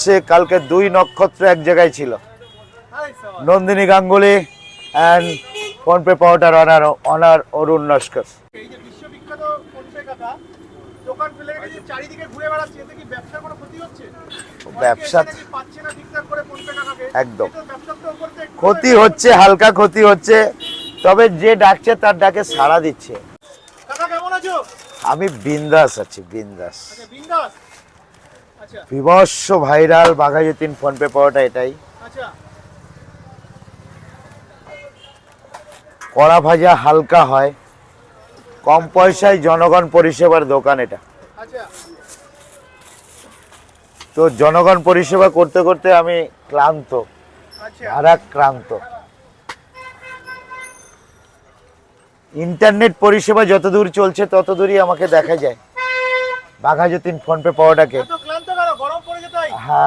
হচ্ছে কালকে 2 নক্ষত্র এক জায়গায় ছিল, নন্দিনী গাঙ্গুলি অ্যান্ড ফোনপে পাউডার অনার অরুণ নস্কর। এই যে বিশ্ববিখ্যাত ফোনপে কাকা দোকান ফেলে রেখে চারিদিকে ঘুরে বেড়াচ্ছে, এতে কি ব্যবসার কোনো ক্ষতি হচ্ছে? ব্যবসা পাচ্ছে না ঠিকঠাক করে ফোনপে কাকাকে, একদম ব্যবসার তো উপর থেকে ক্ষতি হচ্ছে, হালকা ক্ষতি হচ্ছে, তবে যে ডাকছে তার ডাকে সাড়া দিচ্ছে। কাকা কেমন আছো? আমি বিন্দাস আছি, বিন্দাস। আচ্ছা বিন্দাস। আচ্ছা বিভৎস ভাইরাল বাঘাযতীন ফোনপে পাওয়াটা এটাই। আচ্ছা কড়া ভাজা হালকা হয়, কম পয়সায় জনগণ পরিষেবার দোকান এটা। আচ্ছা তো জনগণ পরিষেবা করতে করতে আমি ক্লান্ত, আচ্ছা ভারাক্রান্ত। ইন্টারনেট পরিষেবা যতদূর চলছে ততদূরই আমাকে দেখা যায় বাঘাযতীন ফোনপে পাওয়াটাকে। এত ক্লান্ত কেন? গরম পড়েছে তাই? হ্যাঁ।